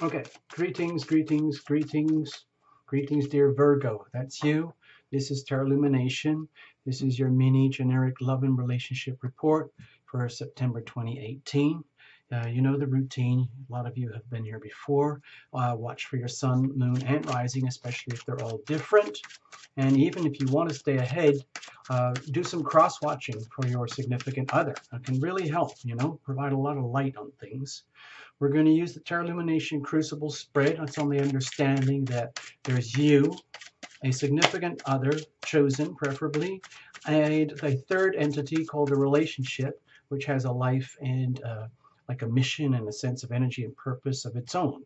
Okay, greetings, greetings, greetings, greetings, dear Virgo. That's you. This is Tarot Lumination. This is your mini generic love and relationship report for September 2018. You know the routine. A lot of you have been here before. Watch for your sun, moon, and rising, especially if they're all different. And even if you want to stay ahead, do some cross-watching for your significant other. It can really help, provide a lot of light on things. We're going to use the Tarot Lumination Crucible spread. That's on the understanding that there's you, a significant other, chosen preferably, and a third entity called a relationship, which has a life and like a mission and a sense of energy and purpose of its own.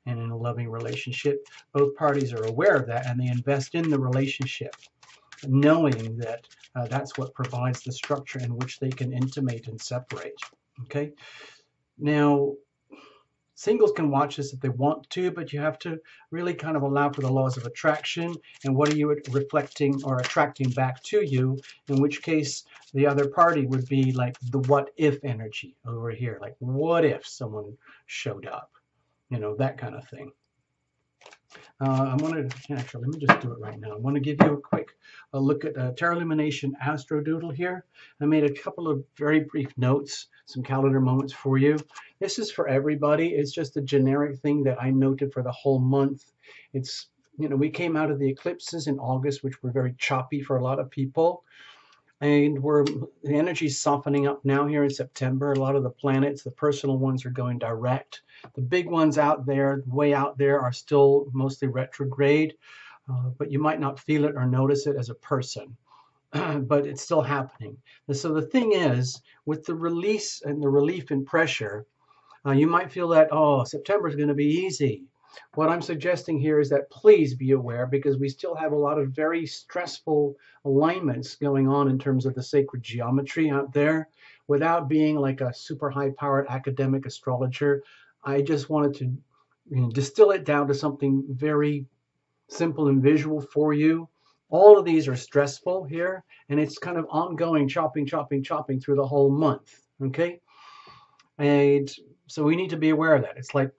And in a loving relationship, both parties are aware of that and they invest in the relationship, knowing that that's what provides the structure in which they can intimate and separate. Okay? Now, singles can watch this if they want to, but you have to really kind of allow for the laws of attraction and what are you reflecting or attracting back to you, in which case the other party would be like the what if energy over here, like what if someone showed up, that kind of thing. I want to, actually, let me just do it right now. I want to give you a quick look at Tarot Lumination Astro Doodle here. I made a couple of very brief notes, some calendar moments for you. This is for everybody. It's just a generic thing that I noted for the whole month. It's, we came out of the eclipses in August, which were very choppy for a lot of people. And the energy's softening up now here in September. A lot of the planets, the personal ones, are going direct. The big ones out there, way out there, are still mostly retrograde, but you might not feel it or notice it as a person. But it's still happening. And so the thing is, with the release and the relief and pressure, you might feel that, oh, September is going to be easy. What I'm suggesting here is that please be aware, because we still have a lot of very stressful alignments going on in terms of the sacred geometry out there. Without being like a super high-powered academic astrologer, I just wanted to distill it down to something very simple and visual for you. All of these are stressful here, and it's kind of ongoing chopping through the whole month, okay? And so we need to be aware of that. It's like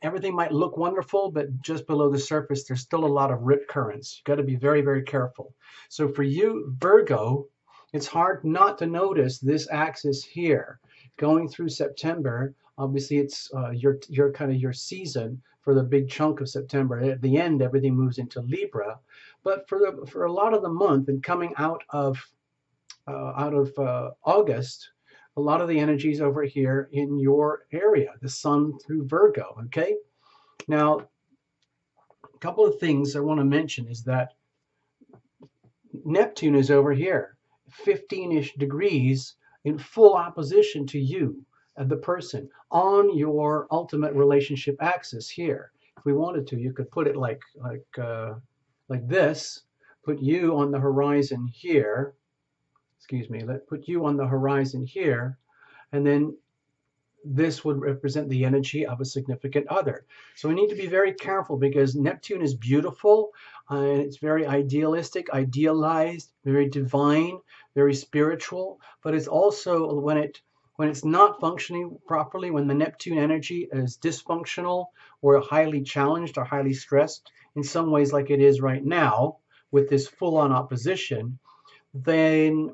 everything might look wonderful, but just below the surface, there's still a lot of rip currents. You've got to be very, very careful. So for you, Virgo, it's hard not to notice this axis here. Going through September, obviously it's your kind of your season for the big chunk of September. At the end, everything moves into Libra. But for a lot of the month and coming out of August, a lot of the energies over here in your area, the sun through Virgo, okay? Now, a couple of things I want to mention is that Neptune is over here, 15-ish degrees in full opposition to you, the person, on your ultimate relationship axis here. If we wanted to, you could put it like this, put you on the horizon here, let's put you on the horizon here, and then this would represent the energy of a significant other. So we need to be very careful, because Neptune is beautiful, and it's very idealistic, idealized, very divine, very spiritual, but it's also, when it's not functioning properly, when the Neptune energy is dysfunctional or highly challenged or highly stressed, in some ways like it is right now, with this full-on opposition, then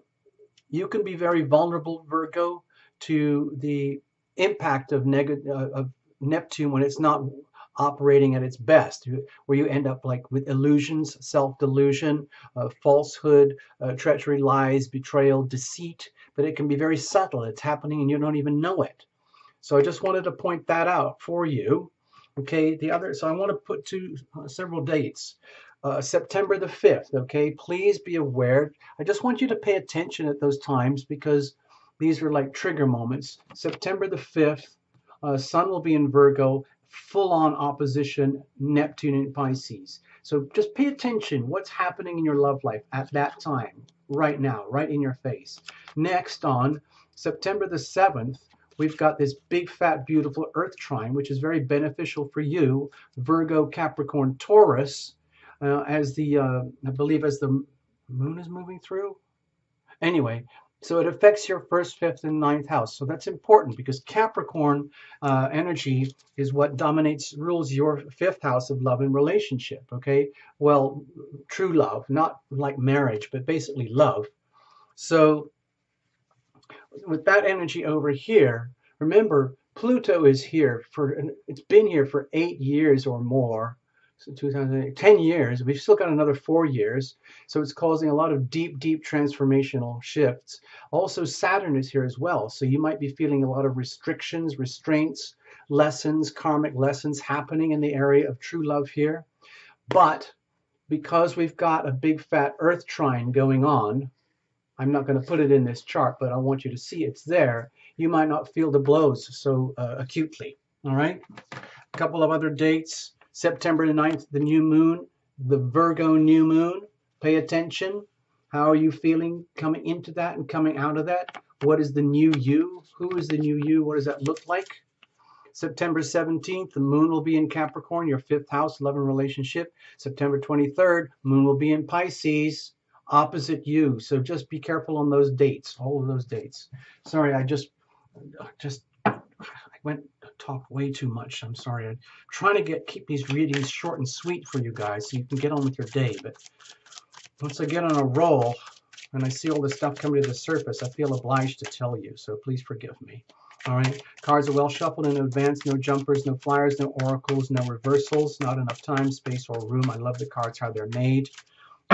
you can be very vulnerable, Virgo, to the impact of Neptune when it's not operating at its best, where you end up like with illusions, self-delusion, falsehood, treachery, lies, betrayal, deceit. But it can be very subtle. It's happening and you don't even know it. So I just wanted to point that out for you. Okay, so I want to put several dates. September the 5th, okay? Please be aware. I just want you to pay attention at those times, because these are like trigger moments. September the 5th, Sun will be in Virgo, full-on opposition, Neptune in Pisces. So just pay attention what's happening in your love life at that time, right now, right in your face. Next, on September the 7th, we've got this big, fat, beautiful Earth trine, which is very beneficial for you, Virgo, Capricorn, Taurus, I believe as the moon is moving through. Anyway, So it affects your first, fifth, and ninth house. So that's important because Capricorn energy is what dominates, rules your fifth house of love and relationship. Okay. Well, true love, not like marriage, but basically love. So with that energy over here, remember Pluto is here it's been here for 8 years or more. So 2008, 10 years. We've still got another 4 years. So it's causing a lot of deep, deep transformational shifts. Also, Saturn is here as well. So you might be feeling a lot of restrictions, restraints, lessons, karmic lessons happening in the area of true love here. But because we've got a big fat Earth trine going on, I'm not going to put it in this chart, but I want you to see it's there. You might not feel the blows so acutely. All right. A couple of other dates. September the 9th, the new moon, the Virgo new moon. Pay attention. How are you feeling coming into that and coming out of that? What is the new you? Who is the new you? What does that look like? September 17th, the moon will be in Capricorn, your fifth house, love and relationship. September 23rd, moon will be in Pisces, opposite you. So just be careful on those dates, all of those dates. Sorry, I went talk way too much. I'm sorry. I'm trying to keep these readings short and sweet for you guys so you can get on with your day. But once I get on a roll and I see all this stuff coming to the surface, I feel obliged to tell you. So please forgive me. All right. Cards are well shuffled in advance. No jumpers, no flyers, no oracles, no reversals. Not enough time, space, or room. I love the cards, how they're made.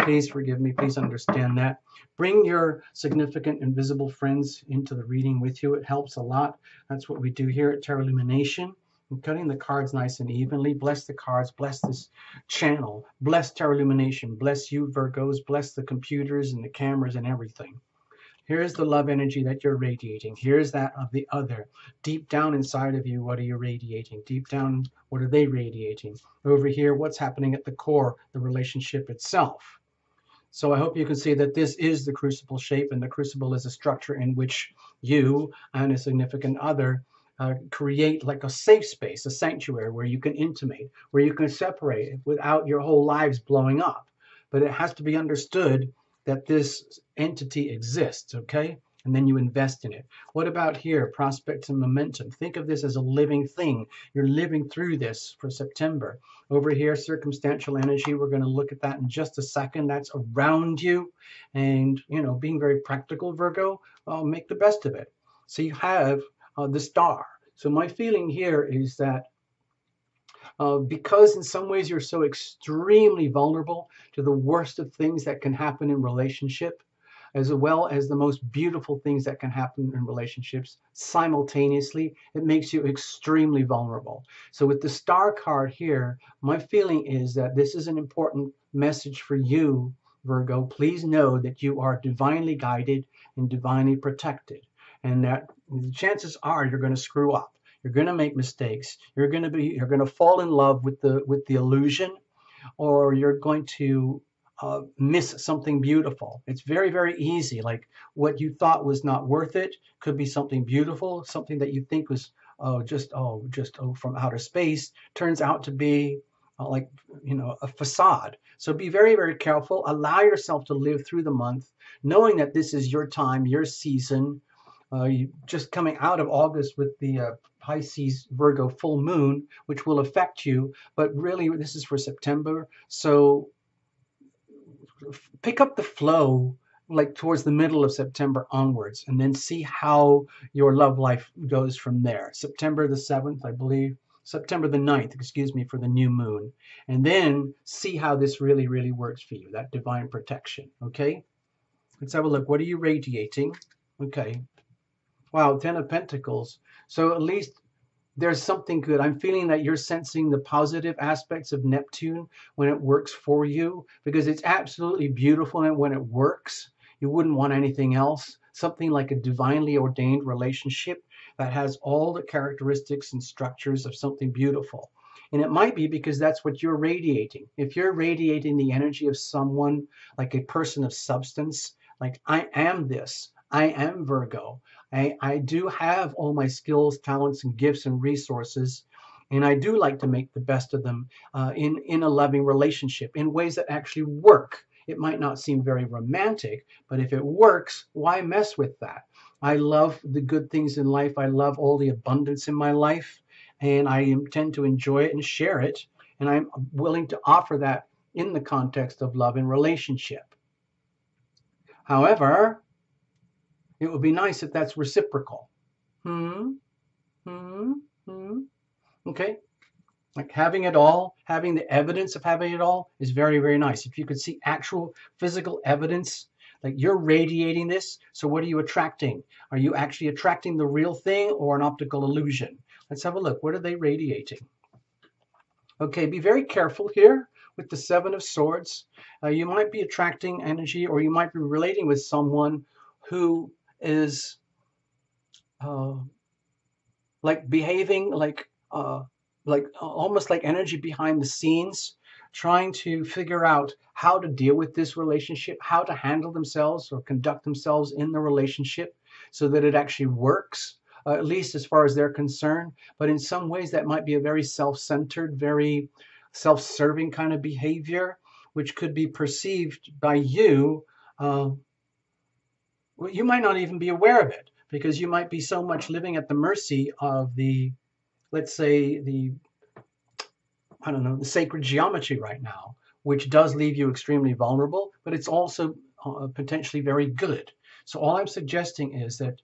Please forgive me. Please understand that. Bring your significant invisible friends into the reading with you. It helps a lot. That's what we do here at Tarot Lumination. I'm cutting the cards nice and evenly. Bless the cards. Bless this channel. Bless Tarot Lumination. Bless you, Virgos. Bless the computers and the cameras and everything. Here's the love energy that you're radiating. Here's that of the other. Deep down inside of you, what are you radiating? Deep down, what are they radiating? Over here, what's happening at the core, the relationship itself? So I hope you can see that this is the crucible shape, and the crucible is a structure in which you and a significant other create like a safe space, a sanctuary where you can intimate, where you can separate without your whole lives blowing up. But it has to be understood that this entity exists, okay? And then you invest in it. What about here? Prospects and momentum. Think of this as a living thing. You're living through this for September. Over here, circumstantial energy. We're going to look at that in just a second. That's around you. And, you know, being very practical, Virgo, make the best of it. So you have the star. So my feeling here is that because in some ways you're so extremely vulnerable to the worst of things that can happen in relationship, as well as the most beautiful things that can happen in relationships simultaneously, it makes you extremely vulnerable. So with the star card here, my feeling is that this is an important message for you, Virgo. Please know that you are divinely guided and divinely protected, and that the chances are you're going to screw up. You're going to make mistakes. You're going to fall in love with the illusion, or you're going to miss something beautiful. It's very, very easy. Like what you thought was not worth it could be something beautiful. Something that you think was just from outer space turns out to be like, you know, a facade. So be very, very careful. Allow yourself to live through the month, knowing that this is your time, your season. You just coming out of August with the Pisces Virgo full moon, which will affect you. But really, this is for September. So pick up the flow like towards the middle of September onwards, and then see how your love life goes from there. September the 7th, I believe. September the 9th, excuse me, for the new moon. And then see how this really, really works for you, that divine protection. Okay? Let's have a look. What are you radiating? Okay. Wow, 10 of Pentacles. So at least there's something good. I'm feeling that you're sensing the positive aspects of Neptune when it works for you, because it's absolutely beautiful, and when it works, you wouldn't want anything else. Something like a divinely ordained relationship that has all the characteristics and structures of something beautiful. And it might be because that's what you're radiating. If you're radiating the energy of someone, like a person of substance, like I am this, I am Virgo. I do have all my skills, talents, and gifts and resources, and I do like to make the best of them in a loving relationship in ways that actually work It might not seem very romantic, but if it works, why mess with that? I love the good things in life. I love all the abundance in my life, and I intend to enjoy it and share it. And I'm willing to offer that in the context of love and relationship. However, it would be nice if that's reciprocal. Hmm, hmm, hmm. Okay. Like having it all, having the evidence of having it all is very, very nice. If you could see actual physical evidence, like you're radiating this, so what are you attracting? Are you actually attracting the real thing or an optical illusion? Let's have a look. What are they radiating? Okay, be very careful here with the Seven of Swords. You might be attracting energy, or you might be relating with someone who is uh, like behaving like almost like energy behind the scenes, trying to figure out how to deal with this relationship, how to handle themselves or conduct themselves in the relationship so that it actually works, at least as far as they're concerned. But in some ways that might be a very self-centered, very self-serving kind of behavior, which could be perceived by you. Well, you might not even be aware of it because you might be so much living at the mercy of the, let's say, I don't know, the sacred geometry right now, which does leave you extremely vulnerable, but it's also potentially very good. So all I'm suggesting is that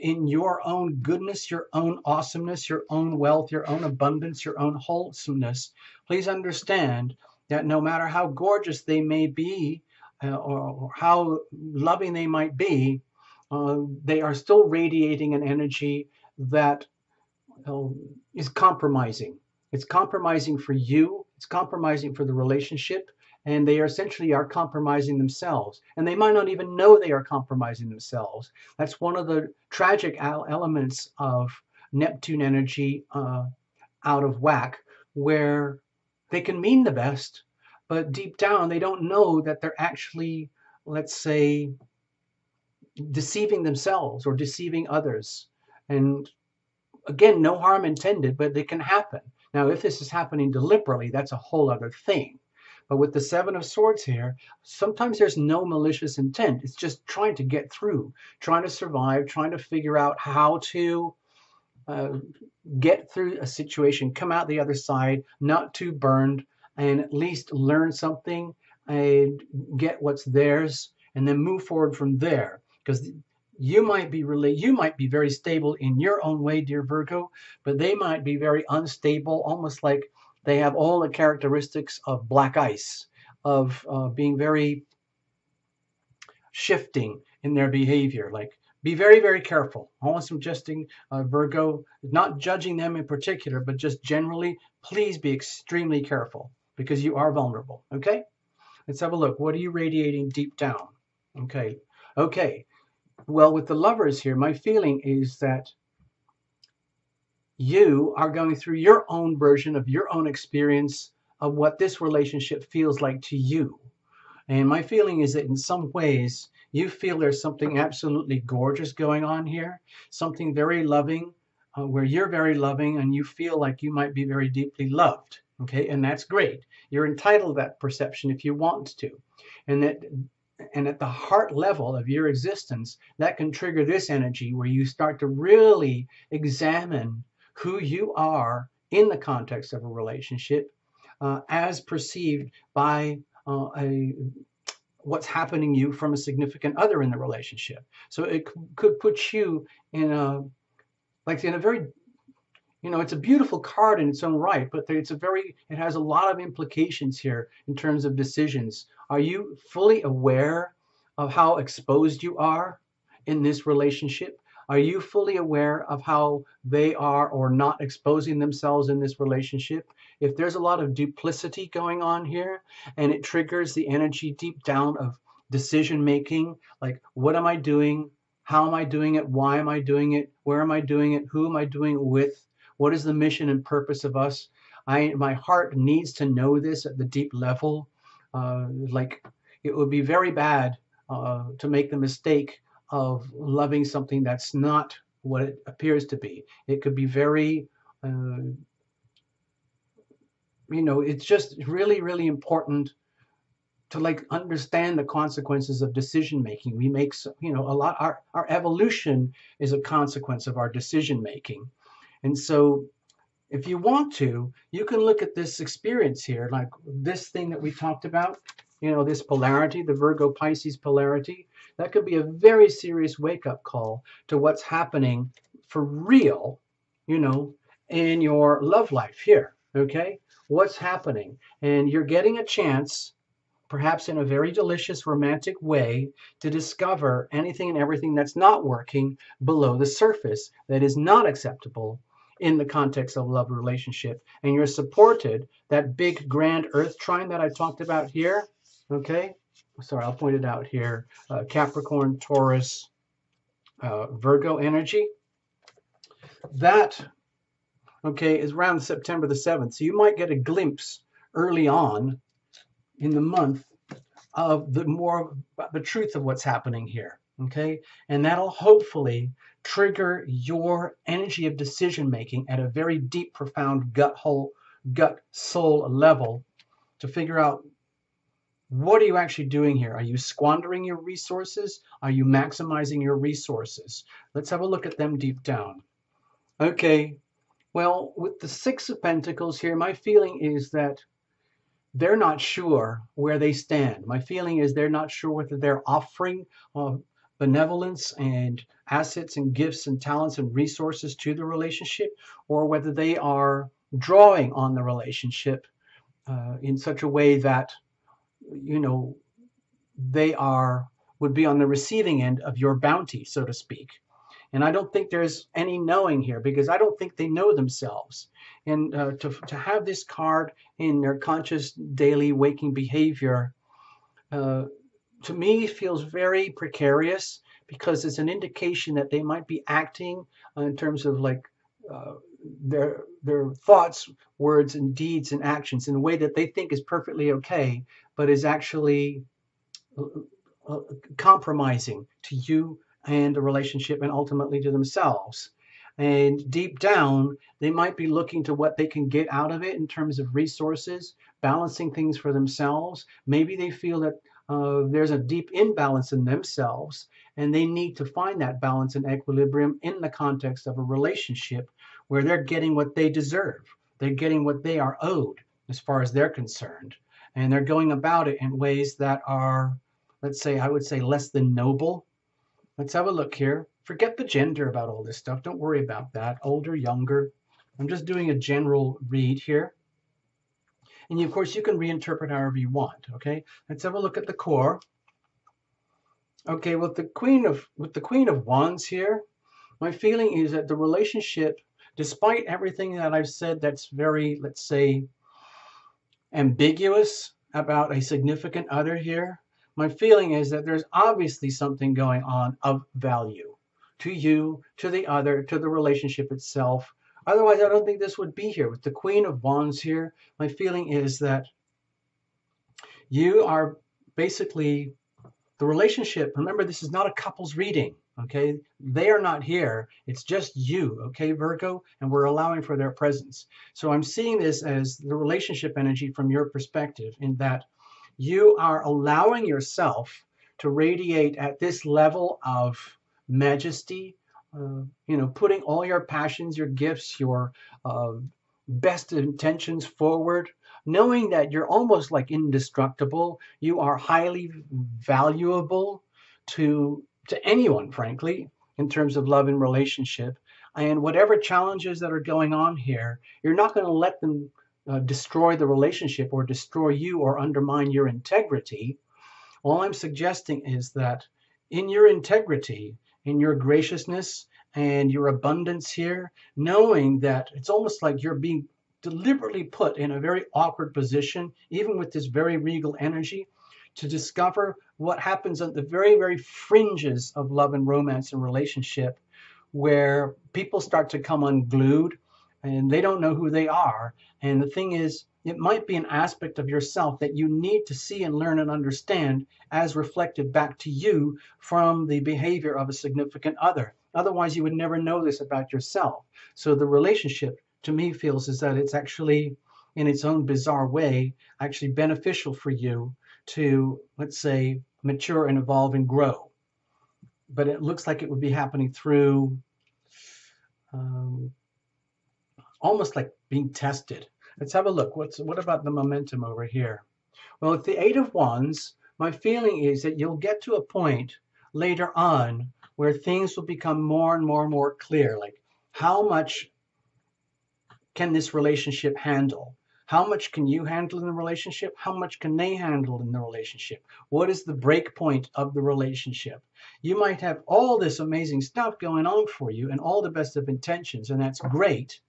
in your own goodness, your own awesomeness, your own wealth, your own abundance, your own wholesomeness, please understand that no matter how gorgeous they may be or how loving they might be, they are still radiating an energy that is compromising. It's compromising for you. It's compromising for the relationship. And they are essentially are compromising themselves. And they might not even know they are compromising themselves. That's one of the tragic elements of Neptune energy out of whack, where they can mean the best, but deep down they don't know that they're actually, let's say, deceiving themselves or deceiving others. And again, no harm intended, but it can happen. Now, if this is happening deliberately, that's a whole other thing. But with the Seven of Swords here, sometimes there's no malicious intent. It's just trying to get through, trying to survive, trying to figure out how to get through a situation, come out the other side, not too burned, and at least learn something and get what's theirs, and then move forward from there. Because you might be very stable in your own way, dear Virgo, but they might be very unstable, almost like they have all the characteristics of black ice, of being very shifting in their behavior. Like, be very, very careful. All I'm suggesting, Virgo, not judging them in particular, but just generally, please be extremely careful because you are vulnerable. Okay? Let's have a look. What are you radiating deep down? Okay. Okay. Well, with the Lovers here, my feeling is that you are going through your own version of your own experience of what this relationship feels like to you. And my feeling is that in some ways, you feel there's something absolutely gorgeous going on here, something very loving, where you're very loving and you feel like you might be very deeply loved. Okay, and that's great. You're entitled to that perception if you want to. And at the heart level of your existence, that can trigger this energy where you start to really examine who you are in the context of a relationship as perceived by what's happening to you from a significant other in the relationship. So it could put you in a very, it's a beautiful card in its own right, but it has a lot of implications here in terms of decisions. Are you fully aware of how exposed you are in this relationship? Are you fully aware of how they are or not exposing themselves in this relationship? If there's a lot of duplicity going on here and it triggers the energy deep down of decision making, like what am I doing? How am I doing it? Why am I doing it? Where am I doing it? Who am I doing it with? What is the mission and purpose of us? My heart needs to know this at the deep level. It would be very bad to make the mistake of loving something that's not what it appears to be. It could be very, it's just really, really important like understand the consequences of decision making. We make, you know, a lot, our evolution is a consequence of our decision making. And so if you want to, you can look at this experience here, like this thing that we talked about, you know, this polarity, the Virgo Pisces polarity. That could be a very serious wake up call to what's happening for real, you know, in your love life here. Okay. What's happening? And you're getting a chance, perhaps in a very delicious romantic way, to discover anything and everything that's not working below the surface, that is not acceptable in the context of a love relationship. And you're supported, that big grand earth trine that I talked about here, okay? Sorry, I'll point it out here. Capricorn, Taurus, Virgo energy. That, okay, is around September the 7th. So you might get a glimpse early on in the month of the truth of what's happening here, okay? And that'll hopefully trigger your energy of decision making at a very deep, profound gut soul level to figure out, what are you actually doing here? Are you squandering your resources? Are you maximizing your resources? Let's have a look at them deep down. Okay, well, with the Six of Pentacles here, my feeling is that they're not sure where they stand. My feeling is they're not sure whether they're offering benevolence and assets and gifts and talents and resources to the relationship, or whether they are drawing on the relationship in such a way that, you know, they would be on the receiving end of your bounty, so to speak. And I don't think there's any knowing here, because I don't think they know themselves. And to have this card in their conscious daily waking behavior, to me, feels very precarious, because it's an indication that they might be acting in terms of like their thoughts, words, and deeds and actions in a way that they think is perfectly okay, but is actually compromising to you and the relationship, and ultimately to themselves. And deep down, they might be looking to what they can get out of it in terms of resources, balancing things for themselves. Maybe they feel that there's a deep imbalance in themselves, and they need to find that balance and equilibrium in the context of a relationship where they're getting what they deserve. They're getting what they are owed as far as they're concerned. And they're going about it in ways that are, let's say, I would say less than noble. Let's have a look here. Forget the gender about all this stuff. Don't worry about that. Older, younger. I'm just doing a general read here. And of course, you can reinterpret however you want. Okay. Let's have a look at the core. Okay, with the Queen of Wands here, my feeling is that the relationship, despite everything that I've said that's very, let's say, ambiguous about a significant other here, my feeling is that there's obviously something going on of value to you, to the other, to the relationship itself. Otherwise, I don't think this would be here. With the Queen of Wands here, my feeling is that you are basically the relationship. Remember, this is not a couple's reading, okay? They are not here. It's just you, okay, Virgo? And we're allowing for their presence. So I'm seeing this as the relationship energy from your perspective, in that you are allowing yourself to radiate at this level of majesty, you know, putting all your passions, your gifts, your best intentions forward, knowing that you're almost like indestructible. You are highly valuable to anyone, frankly, in terms of love and relationship. And whatever challenges that are going on here, you're not going to let them destroy the relationship or destroy you or undermine your integrity. All I'm suggesting is that in your integrity, in your graciousness and your abundance here, knowing that it's almost like you're being deliberately put in a very awkward position, even with this very regal energy, to discover what happens at the very, very fringes of love and romance and relationship, where people start to come unglued and they don't know who they are. And the thing is, it might be an aspect of yourself that you need to see and learn and understand as reflected back to you from the behavior of a significant other. Otherwise, you would never know this about yourself. So the relationship, to me, feels is that it's actually, in its own bizarre way, actually beneficial for you to, let's say, mature and evolve and grow. But it looks like it would be happening through um, almost like being tested. Let's have a look. What about the momentum over here? Well, with the Eight of Wands, my feeling is that you'll get to a point later on where things will become more and more and more clear. Like, how much can this relationship handle? How much can you handle in the relationship? How much can they handle in the relationship? What is the break point of the relationship? You might have all this amazing stuff going on for you and all the best of intentions, and that's great.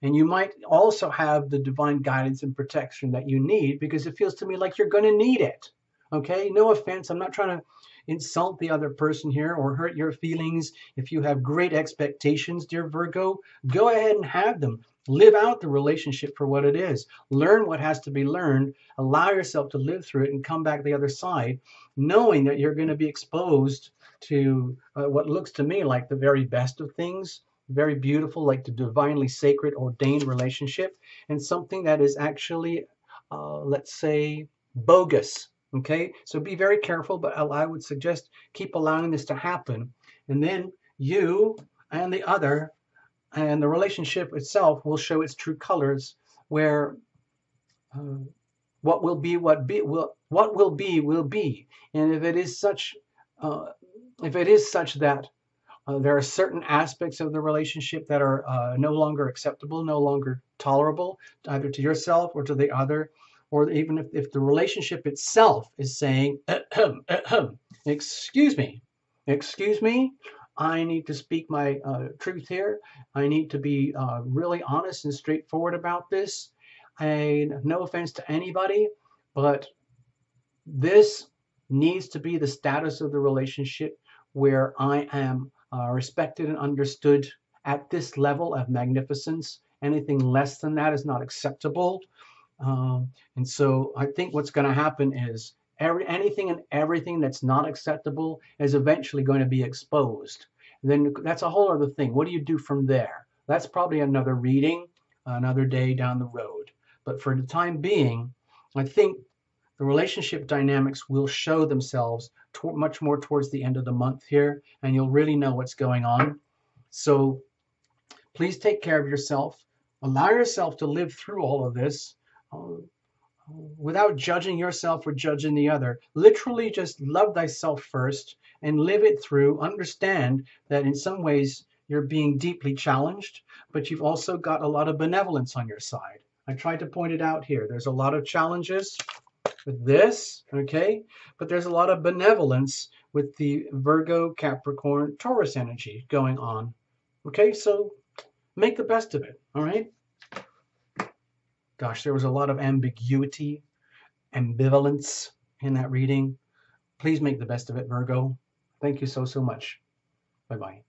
And you might also have the divine guidance and protection that you need, because it feels to me like you're going to need it. Okay, no offense. I'm not trying to insult the other person here or hurt your feelings. If you have great expectations, dear Virgo, go ahead and have them. Live out the relationship for what it is. Learn what has to be learned. Allow yourself to live through it and come back the other side, knowing that you're going to be exposed to what looks to me like the very best of things, very beautiful, like the divinely sacred, ordained relationship, and something that is actually, let's say, bogus. Okay, so be very careful, but I would suggest keep allowing this to happen. And then you and the other and the relationship itself will show its true colors, where what will be will be. And if it is such that there are certain aspects of the relationship that are no longer acceptable, no longer tolerable, either to yourself or to the other, or even if the relationship itself is saying, excuse me, I need to speak my truth here. I need to be really honest and straightforward about this. And no offense to anybody, but this needs to be the status of the relationship where I am respected and understood at this level of magnificence. Anything less than that is not acceptable. And so I think what's going to happen is anything and everything that's not acceptable is eventually going to be exposed. And then that's a whole other thing. What do you do from there? That's probably another reading, another day down the road. But for the time being, I think the relationship dynamics will show themselves much more towards the end of the month here, and you'll really know what's going on. So please take care of yourself. Allow yourself to live through all of this without judging yourself or judging the other. Literally just love thyself first and live it through. Understand that in some ways you're being deeply challenged, but you've also got a lot of benevolence on your side. I tried to point it out here. There's a lot of challenges with this, okay? But there's a lot of benevolence with the Virgo, Capricorn, Taurus energy going on. Okay, so make the best of it, all right? Gosh, there was a lot of ambiguity, ambivalence in that reading. Please make the best of it, Virgo. Thank you so much. Bye-bye.